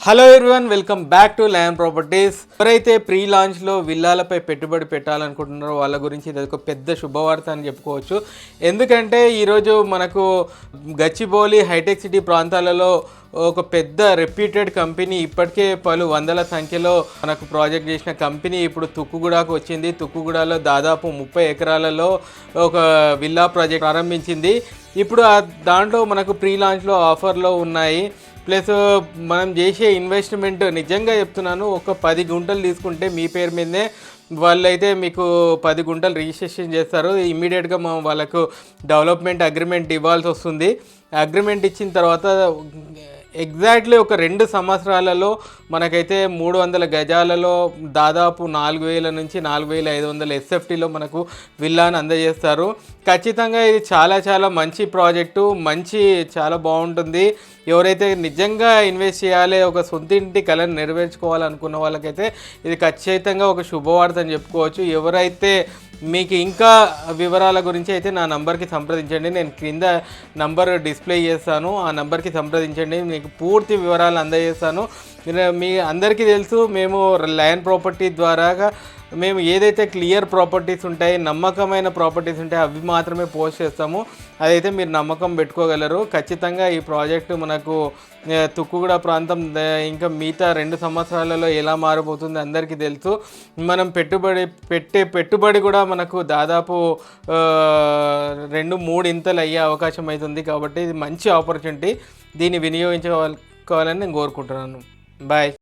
Hello everyone, welcome back to lion properties. ఎవరైతే pre లాంచ్లో విల్లాలపై పెట్టుబడి పెట్టాలనుకుంటున్నారో వాళ్ళ గురించి ఇది ఒక పెద్ద శుభవార్త అని చెప్పుకోవచ్చు. ఎందుకంటే ఈరోజు మనకు గచ్చిబౌలి, హైటెక్ సిటీ ప్రాంతాలలో ఒక పెద్ద రెప్యూటెడ్ కంపెనీ, ఇప్పటికే పలు వందల సంఖ్యలో మనకు ప్రాజెక్ట్ చేసిన కంపెనీ ఇప్పుడు తుక్కుగూడకు వచ్చింది. తుక్కుగూడలో దాదాపు 30 ఎకరాలలో ఒక విల్లా ప్రాజెక్ట్ ప్రారంభించింది. ఇప్పుడు దాంట్లో మనకు ప్రీ లాంచ్లో ఆఫర్లో ఉన్నాయి. ప్లస్ మనం చేసే ఇన్వెస్ట్మెంట్ నిజంగా చెప్తున్నాను, ఒక 10 గుంటలు తీసుకుంటే మీ పేరు మీదే వాళ్ళైతే మీకు 10 గుంటలు రిజిస్ట్రేషన్ చేస్తారు. ఇమ్మీడియట్గా వాళ్ళకు డెవలప్మెంట్ అగ్రిమెంట్ ఇవ్వాల్సి వస్తుంది. అగ్రిమెంట్ ఇచ్చిన తర్వాత ఎగ్జాక్ట్లీ ఒక 2 సంవత్సరాలలో మనకైతే 300 గజాలలో దాదాపు 4,000 నుంచి 4,500 ఎస్ఎఫ్టీలో మనకు విల్లాను అందజేస్తారు. ఖచ్చితంగా ఇది చాలా మంచి ప్రాజెక్టు, చాలా బాగుంటుంది. ఎవరైతే నిజంగా ఇన్వెస్ట్ చేయాలి, ఒక సొంత ఇంటి కళను నెరవేర్చుకోవాలనుకున్న వాళ్ళకైతే ఇది ఖచ్చితంగా ఒక శుభవార్త అని చెప్పుకోవచ్చు. ఎవరైతే మీకు ఇంకా వివరాల గురించి అయితే నా నంబర్కి సంప్రదించండి. నేను క్రింద నంబర్ డిస్ప్లే చేస్తాను, ఆ నంబర్కి సంప్రదించండి. మీకు పూర్తి వివరాలు అందజేస్తాను. మీ అందరికీ తెలుసు, మేము లయన్ ప్రాపర్టీ ద్వారా మేము ఏదైతే క్లియర్ ప్రాపర్టీస్ ఉంటాయి, నమ్మకమైన ప్రాపర్టీస్ ఉంటాయి, అవి మాత్రమే పోస్ట్ చేస్తాము. అదైతే మీరు నమ్మకం పెట్టుకోగలరు. ఖచ్చితంగా ఈ ప్రాజెక్టు మనకు తుక్కుగూడ ప్రాంతం ఇంకా మిగతా 2 సంవత్సరాలలో ఎలా మారిపోతుంది అందరికీ తెలుసు. మనం పెట్టుబడి కూడా మనకు దాదాపు 2-3 ఇంతలు అయ్యే అవకాశం అవుతుంది. కాబట్టి ఇది మంచి ఆపర్చునిటీ, దీన్ని వినియోగించుకోవాలని నేను కోరుకుంటున్నాను. బాయ్.